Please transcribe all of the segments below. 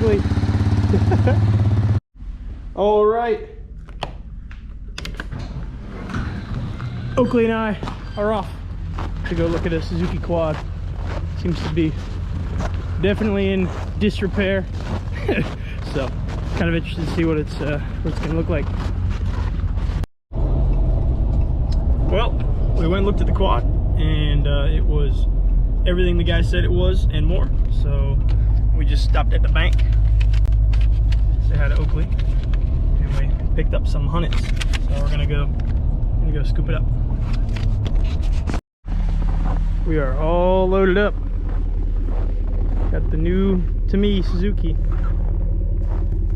ugly. All right. Oakley and I are off to go look at a Suzuki quad. Seems to be definitely in disrepair. So kind of interested to see what it's gonna look like. Well, we went and looked at the quad, and it was everything the guy said it was and more. So we just stopped at the bank, say hi to Oakley, and we picked up some hunnets. So we're gonna go scoop it up. We are all loaded up. Got the new, to me, Suzuki.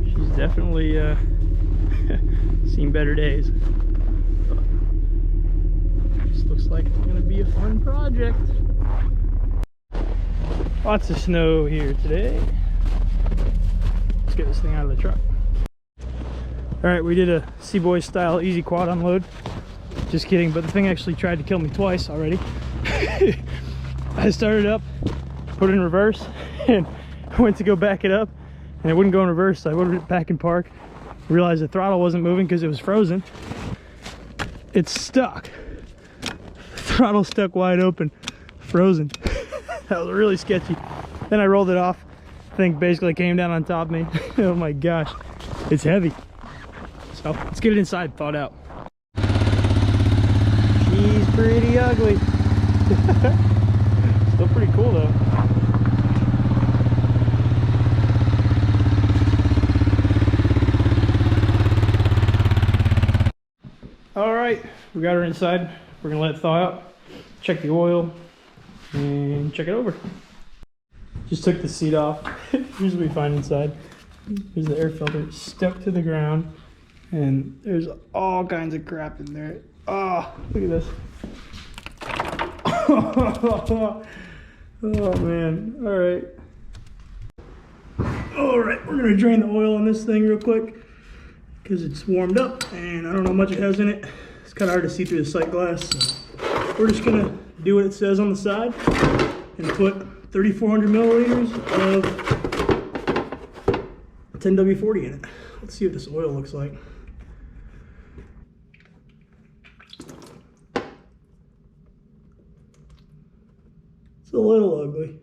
She's definitely seen better days. But this looks like it's gonna be a fun project. Lots of snow here today. Let's get this thing out of the truck. All right, we did a Seaboy style easy quad unload. Just kidding, but the thing actually tried to kill me twice already. I started up, put it in reverse, and I went to go back it up, and it wouldn't go in reverse, so I put it back in park. Realized the throttle wasn't moving because it was frozen. It's stuck. The throttle stuck wide open, frozen. That was really sketchy. Then I rolled it off. The thing basically came down on top of me. Oh my gosh, it's heavy. So let's get it inside, thawed out. She's pretty ugly. Still pretty cool though. All right, we got her inside. We're gonna let it thaw out, check the oil, and check it over. Just took the seat off. Here's what we find inside. Here's the air filter stuck to the ground, and there's all kinds of crap in there. Oh, look at this. Oh man. All right, we're gonna drain the oil on this thing real quick because it's warmed up and I don't know how much it has in it. It's kind of hard to see through the sight glass, so we're just gonna do what it says on the side and put 3,400 milliliters of 10W40 in it. Let's see what this oil looks like. It's a little ugly.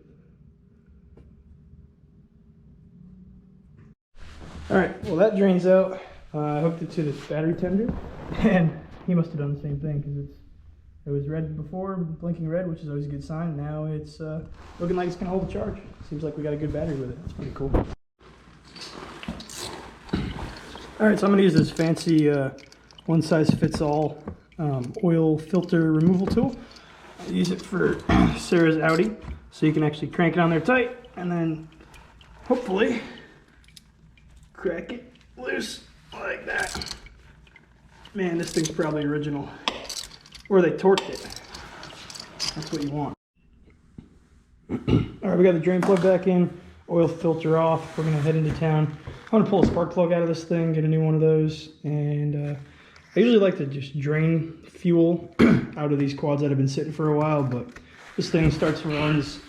All right, well that drains out. I hooked it to this battery tender, and he must have done the same thing because it was red before, blinking red, which is always a good sign. Now it's looking like it's gonna hold the charge. Seems like we got a good battery with it. It's pretty cool. All right, so I'm gonna use this fancy one size fits all oil filter removal tool. I use it for Sarah's Audi, so you can actually crank it on there tight and then hopefully crack it loose like that. Man, this thing's probably original, or they torqued it. That's what you want. All right, we got the drain plug back in, oil filter off. We're gonna head into town. I'm gonna pull a spark plug out of this thing, get a new one of those, and I usually like to just drain fuel out of these quads that have been sitting for a while, but this thing starts and runs.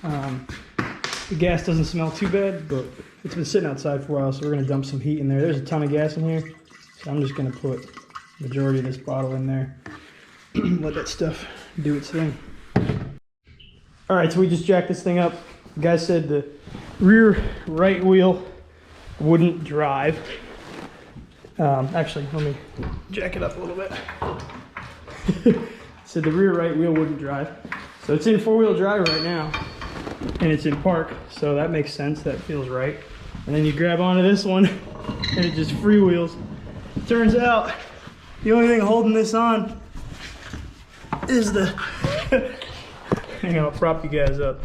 The gas doesn't smell too bad, but it's been sitting outside for a while, so we're gonna dump some heat in there. There's a ton of gas in here, so I'm just gonna put the majority of this bottle in there. Let that stuff do its thing. All right, so we just jacked this thing up. The guy said the rear right wheel wouldn't drive. Actually, let me jack it up a little bit. So the rear right wheel wouldn't drive. So it's in four-wheel drive right now, and it's in park, so that makes sense. That feels right. And then you grab onto this one, and it just freewheels. Turns out the only thing holding this on is the hang on, I'll prop you guys up.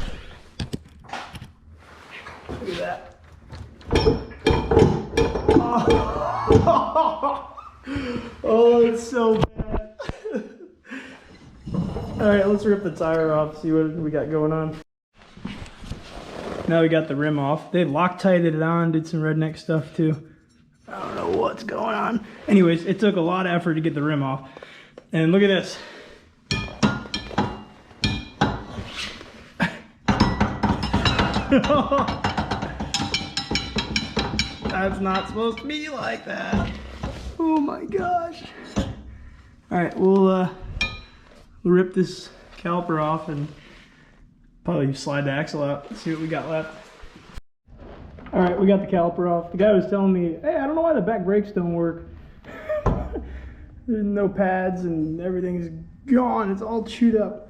Look at that. Oh, it's so bad. All right, let's rip the tire off, see what we got going on. Now we got the rim off. They Loctited it on, did some redneck stuff too. I don't know what's going on. Anyways, it took a lot of effort to get the rim off. And look at this. That's not supposed to be like that. Oh my gosh. All right, we'll rip this caliper off and probably slide the axle out. Let's see what we got left. All right, we got the caliper off. The guy was telling me, hey, I don't know why the back brakes don't work. There's no pads and everything's gone. It's all chewed up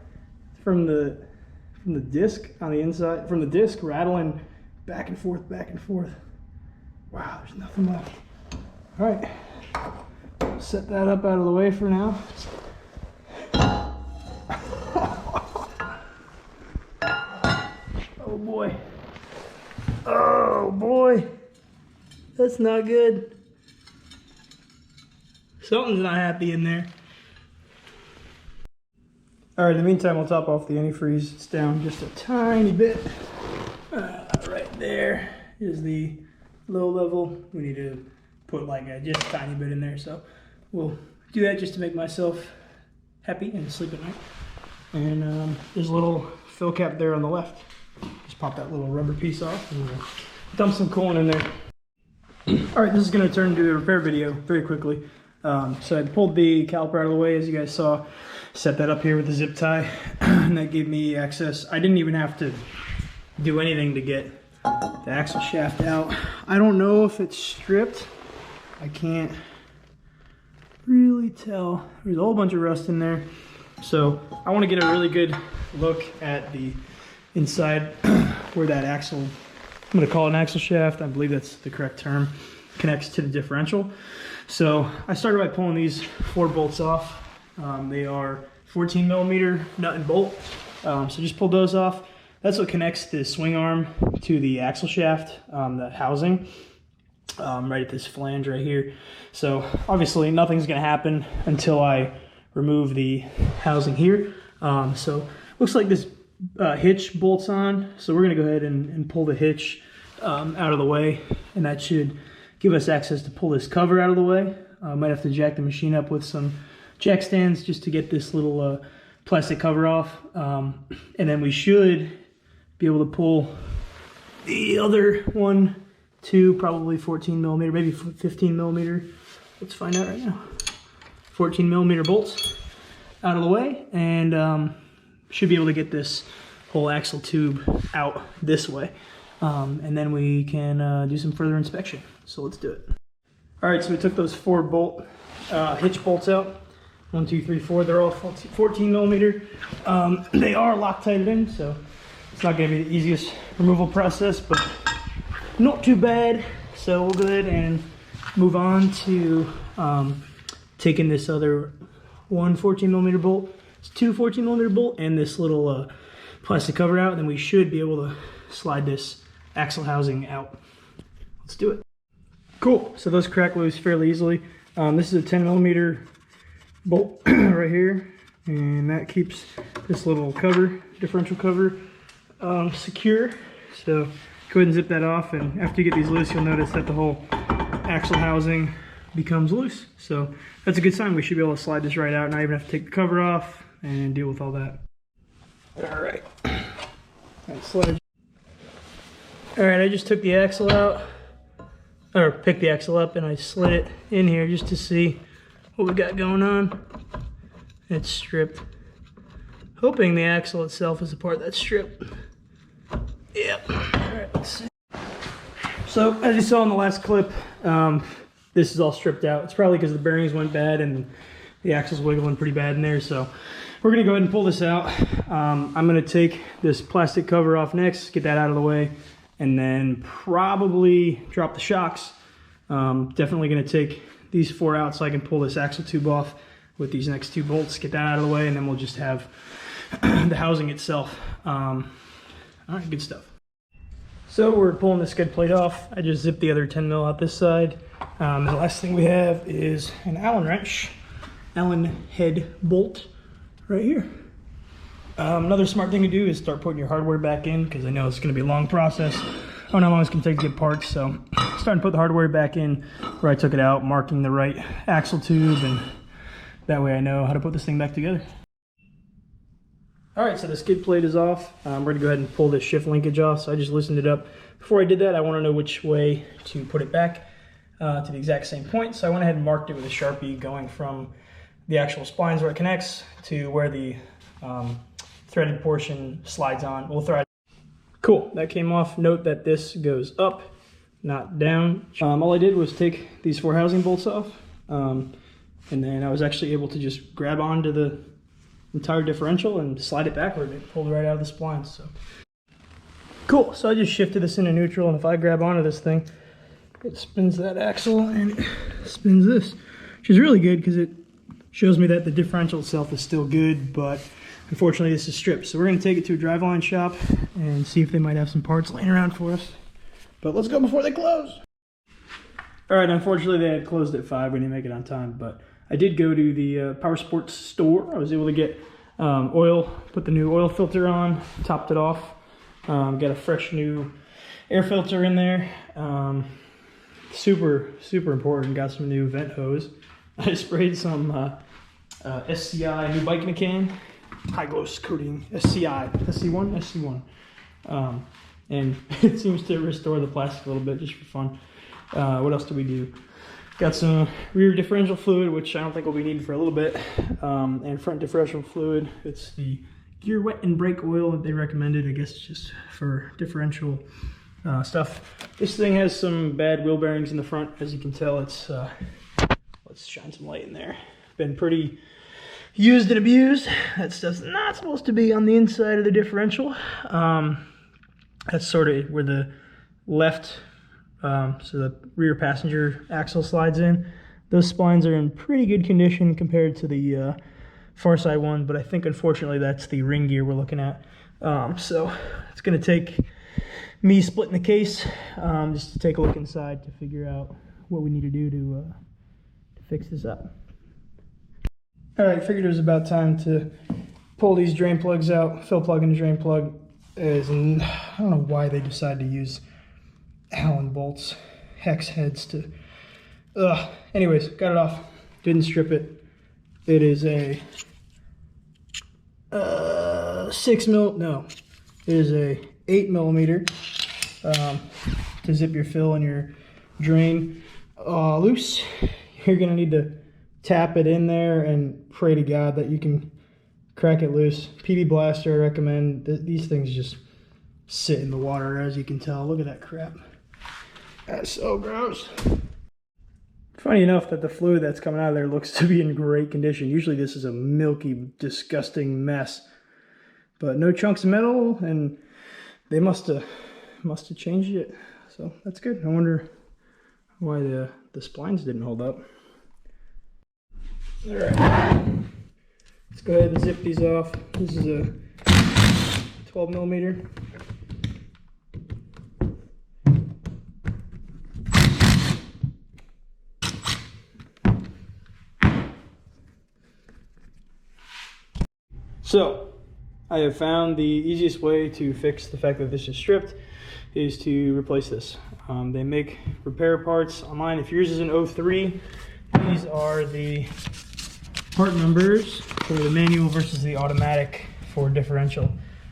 from the disc on the inside, from the disc rattling back and forth, back and forth. Wow, there's nothing left. All right, set that up out of the way for now. Oh boy. Oh boy. That's not good. Something's not happy in there. All right, in the meantime, I'll top off the antifreeze. It's down just a tiny bit. Right there is the low level. We need to put like just a tiny bit in there. So we'll do that just to make myself happy and sleep at night. And there's a little fill cap there on the left. Just pop that little rubber piece off and we'll dump some coolant in there. All right, this is gonna turn into a repair video very quickly. So I pulled the caliper out of the way, as you guys saw, set that up here with the zip tie, and that gave me access. I didn't even have to do anything to get the axle shaft out. I don't know if it's stripped. I can't really tell. There's a whole bunch of rust in there. So I want to get a really good look at the inside where that axle, I'm going to call it an axle shaft, I believe that's the correct term, connects to the differential. So I started by pulling these 4 bolts off. They are 14 millimeter nut and bolt. So just pulled those off. That's what connects the swing arm to the axle shaft, the housing, right at this flange right here. So obviously nothing's gonna happen until I remove the housing here. So looks like this hitch bolts on. So we're gonna go ahead and pull the hitch out of the way, and that should give us access to pull this cover out of the way. Might have to jack the machine up with some jack stands just to get this little plastic cover off. And then we should be able to pull the other 1, 2, probably 14 millimeter, maybe 15 millimeter. Let's find out right now. 14 millimeter bolts out of the way, and should be able to get this whole axle tube out this way. And then we can do some further inspection. So let's do it. All right, so we took those 4 bolt hitch bolts out. 1, 2, 3, 4. They're all 14 millimeter. They are Loctited in, so it's not going to be the easiest removal process, but not too bad. So we'll go ahead and move on to taking this other 1 14 millimeter bolt, 2 14 millimeter bolt, and this little plastic cover out. And then we should be able to slide this axle housing out. Let's do it. Cool. So those crack loose fairly easily. This is a 10 millimeter bolt right here, and that keeps this little cover, differential cover, secure. So go ahead and zip that off, and after you get these loose, you'll notice that the whole axle housing becomes loose. So that's a good sign. We should be able to slide this right out, not even have to take the cover off and deal with all that. All right. All right, I just took the axle out, or picked the axle up, and I slid it in here just to see what we got going on. It's stripped. Hoping the axle itself is the part that's stripped. Yep. All right, let's see. So as you saw in the last clip, this is all stripped out. It's probably because the bearings went bad and the axle's wiggling pretty bad in there. So we're gonna go ahead and pull this out. I'm gonna take this plastic cover off next, get that out of the way, and then probably drop the shocks. Definitely gonna take these 4 out so I can pull this axle tube off with these next 2 bolts, get that out of the way, and then we'll just have the housing itself. All right, good stuff. So we're pulling the skid plate off. I just zipped the other 10 mil out this side. And the last thing we have is an Allen wrench, Allen head bolt right here. Another smart thing to do is start putting your hardware back in, because I know it's going to be a long process. I don't know how long it's going to take to get parts, so starting to put the hardware back in where I took it out, marking the right axle tube, and that way I know how to put this thing back together. All right, so the skid plate is off. We're gonna go ahead and pull this shift linkage off. So I just loosened it up. Before I did that, I wanna know which way to put it back to the exact same point. So I went ahead and marked it with a Sharpie going from the actual splines where it connects to where the threaded portion slides on. We'll thread. Cool, that came off. Note that this goes up, not down. All I did was take these 4 housing bolts off, and then I was actually able to just grab onto the entire differential and slide it backward. It pulled right out of the splines. So cool. So I just shifted this into neutral, and if I grab onto this thing, it spins that axle and it spins this, which is really good because it shows me that the differential itself is still good, but unfortunately this is stripped. So we're going to take it to a driveline shop and see if they might have some parts laying around for us. But let's go before they close. All right, unfortunately they had closed at 5. We didn't make it on time, but I did go to the Power Sports store. I was able to get oil, put the new oil filter on, topped it off, got a fresh new air filter in there. Super important. Got some new vent hose. I sprayed some SCI new bike in a can, high gloss coating SC1, and it seems to restore the plastic a little bit just for fun. What else do we do? Got some rear differential fluid, which I don't think will be needed for a little bit, and front differential fluid. It's the gear wet and brake oil that they recommended, I guess, just for differential stuff. This thing has some bad wheel bearings in the front, as you can tell. It's let's shine some light in there. Been pretty used and abused. That stuff's not supposed to be on the inside of the differential. That's sort of where the left, so the rear passenger axle slides in. Those splines are in pretty good condition compared to the far side one, but I think unfortunately that's the ring gear we're looking at. So it's going to take me splitting the case just to take a look inside to figure out what we need to do to fix this up. All right, figured it was about time to pull these drain plugs out. Fill plug and drain plug is, I don't know why they decided to use Allen bolts, hex heads to, anyways, got it off, didn't strip it. It is a 8 millimeter to zip your fill and your drain loose. You're gonna need to tap it in there and pray to God that you can crack it loose. PB Blaster, I recommend. These things just sit in the water, as you can tell. Look at that crap. That's so gross. Funny enough that the fluid that's coming out of there looks to be in great condition. Usually this is a milky, disgusting mess. But no chunks of metal, and they must have changed it. So that's good. I wonder why the splines didn't hold up. All right, let's go ahead and zip these off. This is a 12 millimeter. So I have found the easiest way to fix the fact that this is stripped is to replace this. They make repair parts online. If yours is an 03, these are the part numbers for the manual versus the automatic for differential.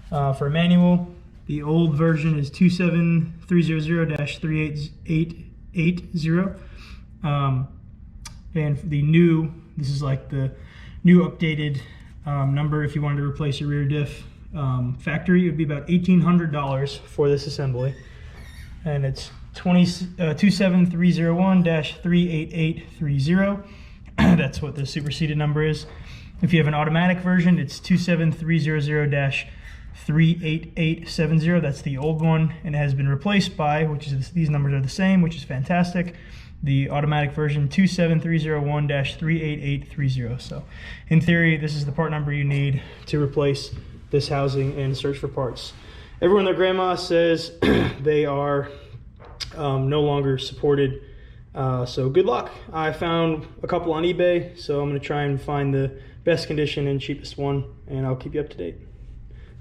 For manual, the old version is 27300-38880. And the new, this is like the new updated number. If you wanted to replace your rear diff factory, it would be about $1,800 for this assembly. And it's 27301-38830. That's what the superseded number is. If you have an automatic version, it's 27300-38870. That's the old one, and it has been replaced by, which is these numbers are the same, which is fantastic. The automatic version 27301-38830. So in theory, this is the part number you need to replace this housing and search for parts. Everyone and their grandma says they are no longer supported. So good luck. I found a couple on eBay, so I'm going to try and find the best condition and cheapest one, and I'll keep you up to date.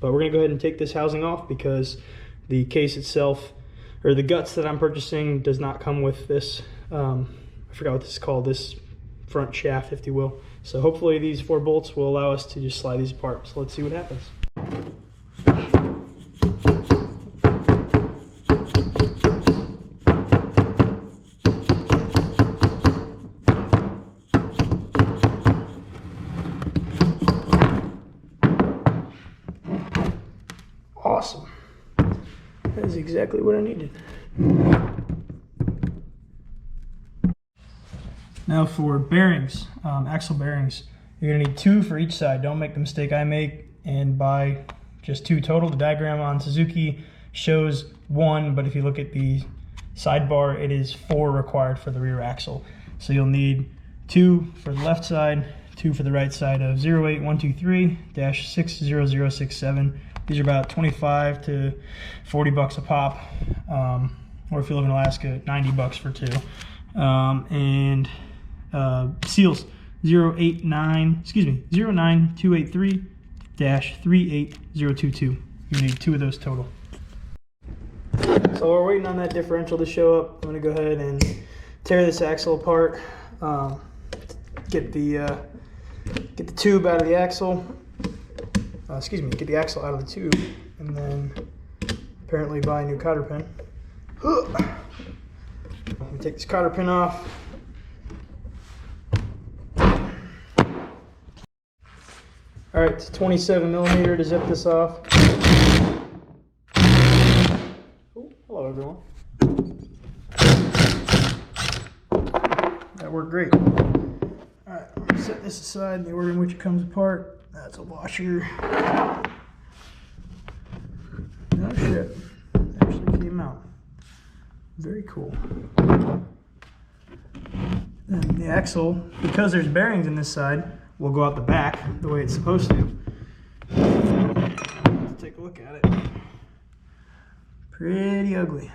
But we're going to go ahead and take this housing off because the case itself, or the guts that I'm purchasing, does not come with this, I forgot what this is called, this front shaft, if you will. So hopefully these 4 bolts will allow us to just slide these apart. So let's see what happens. Awesome. That is exactly what I needed. Now for bearings, axle bearings, you're gonna need 2 for each side. Don't make the mistake I make and buy just 2 total. The diagram on Suzuki shows 1, but if you look at the sidebar, it is 4 required for the rear axle. So you'll need 2 for the left side, 2 for the right side of 08123-60067. These are about 25 to 40 bucks a pop, or if you live in Alaska, 90 bucks for 2. And seals 09283-38022. You need 2 of those total. So we're waiting on that differential to show up. I'm gonna go ahead and tear this axle apart, get the tube out of the axle. Get the axle out of the tube, and then apparently buy a new cotter pin. Let me take this cotter pin off. All right, it's 27 millimeter to zip this off. Oh, hello everyone. That worked great. All right, I'm gonna set this aside in the order in which it comes apart. That's a washer. No shit. It actually came out. Very cool. And the axle, because there's bearings in this side, will go out the back the way it's supposed to. Let's take a look at it. Pretty ugly.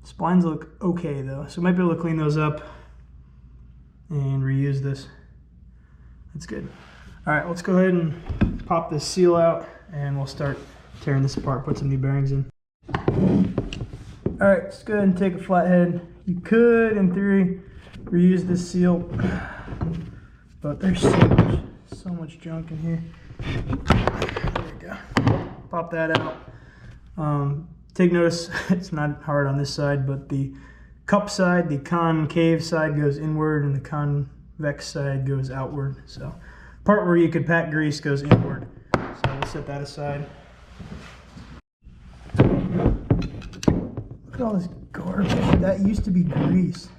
Splines look okay though, so we might be able to clean those up and reuse this. That's good. All right, let's go ahead and pop this seal out and we'll start tearing this apart, put some new bearings in. All right, let's go ahead and take a flathead. You could, in theory, reuse this seal, but there's so much junk in here. There we go. Pop that out. Take notice, it's not hard on this side, but the cup side, the concave side goes inward and the convex side goes outward. So part where you could pack grease goes inward. So we'll set that aside. Look at all this garbage. That used to be grease.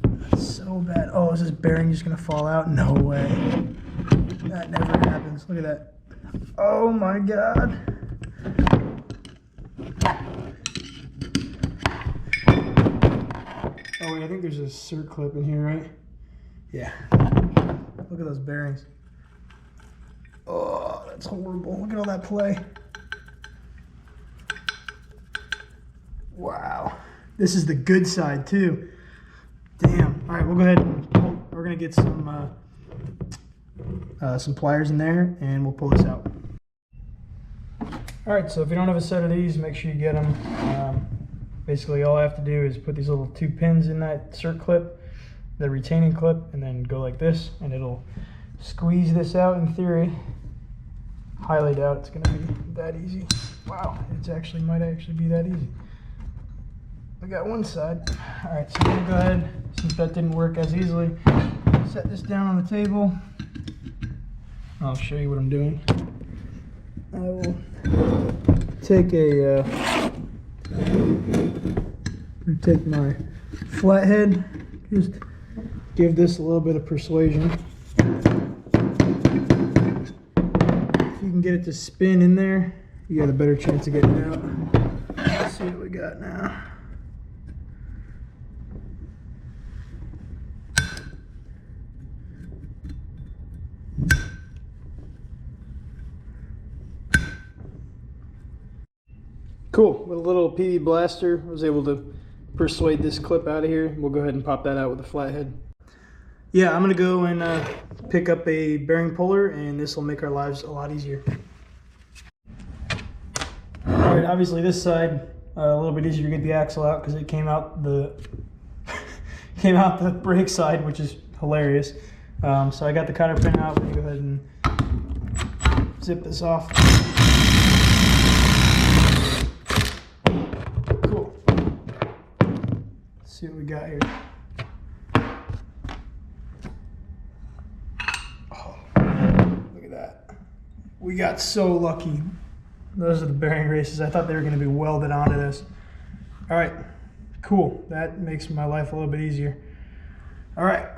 That's so bad. Oh, is this bearing just gonna fall out? No way. That never happens. Look at that. Oh my God. Oh wait, I think there's a cert clip in here, right? Yeah. Look at those bearings. Oh, that's horrible. Look at all that play. Wow. This is the good side too. Damn. All right, we'll go ahead and we're gonna get some pliers in there and we'll pull this out. All right, so if you don't have a set of these, make sure you get them. Basically, all I have to do is put these little 2 pins in that cert clip, the retaining clip, and then go like this, and it'll squeeze this out in theory. Highly doubt it's gonna be that easy. Wow, might actually be that easy. I got one side. All right, so I'm gonna go ahead, since that didn't work as easily, set this down on the table. I'll show you what I'm doing. I will take take my flathead, just give this a little bit of persuasion. If you can get it to spin in there, you got a better chance of getting it out. Let's see what we got now. Cool, with a little PV blaster, I was able to persuade this clip out of here. We'll go ahead and pop that out with a flathead. Yeah, I'm gonna go and pick up a bearing puller, and this will make our lives a lot easier. All right, obviously this side, a little bit easier to get the axle out because it came out the brake side, which is hilarious. So I got the cotter pin out. Let me go ahead and zip this off. see what we got here. Oh, look at that. We got so lucky. Those are the bearing races. I thought they were going to be welded onto this. All right, cool. That makes my life a little bit easier. All right.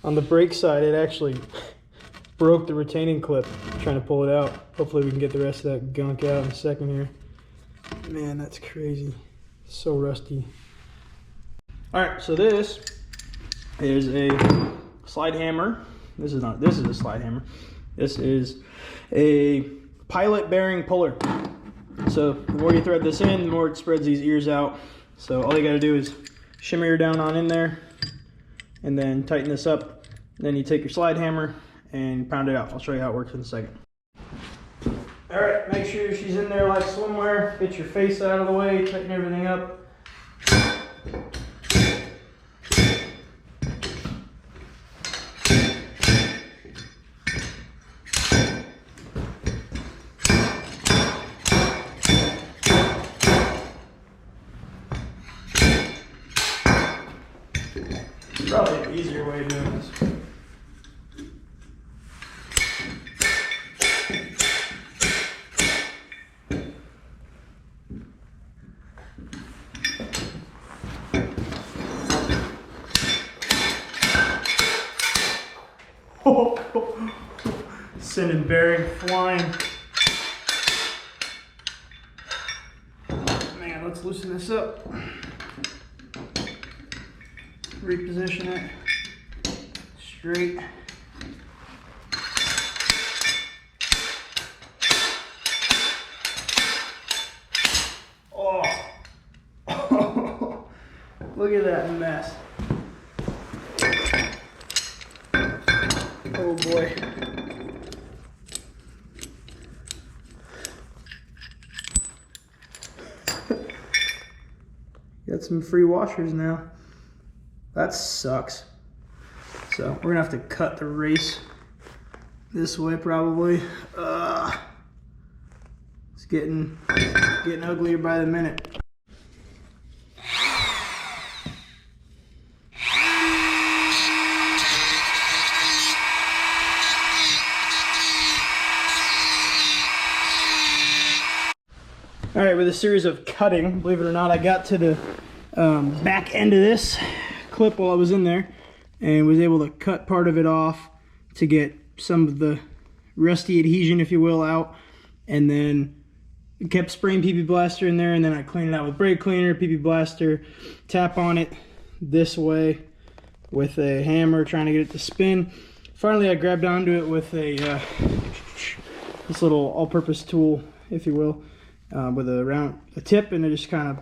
On the brake side, it actually broke the retaining clip trying to pull it out. Hopefully we can get the rest of that gunk out in a second here. Man, that's crazy. So rusty. All right, so this is a slide hammer. This is a slide hammer. This is a pilot bearing puller. So the more you thread this in, the more it spreads these ears out. So all you gotta do is shimmer her down on in there and then tighten this up. Then you take your slide hammer and pound it out. I'll show you how it works in a second. All right, make sure she's in there like swimwear. Get your face out of the way, tighten everything up. Probably an easier way of doing this. Sending bearing flying. Man, let's loosen this up. Reposition it straight. Oh, look at that mess. Oh boy. Got some free washers now. That sucks. So we're gonna have to cut the race this way probably. It's getting uglier by the minute. All right, with a series of cutting, believe it or not, I got to the back end of this clip while I was in there and was able to cut part of it off to get some of the rusty adhesion, if you will, out, and then kept spraying PP Blaster in there, and then I cleaned it out with brake cleaner, PP Blaster, tap on it this way with a hammer, trying to get it to spin. Finally, I grabbed onto it with a this little all-purpose tool, if you will, with a tip, and I just kind of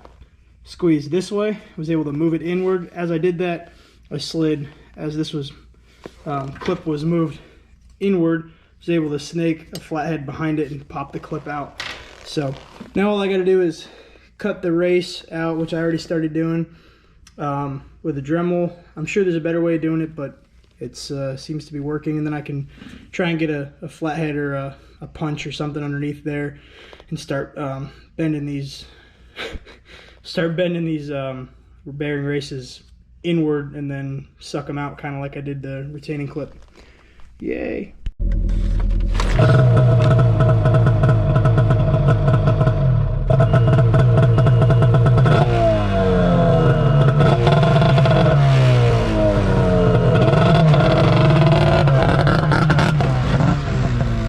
squeezed this way. Was able to move it inward. As I did that, I slid, as this was clip was moved inward, was able to snake a flathead behind it and pop the clip out. So now all I got to do is cut the race out, which I already started doing with a Dremel. I'm sure there's a better way of doing it, but it seems to be working, and then I can try and get a flathead or a punch or something underneath there and start bending these bearing races inward and then suck them out, kind of like I did the retaining clip. Yay.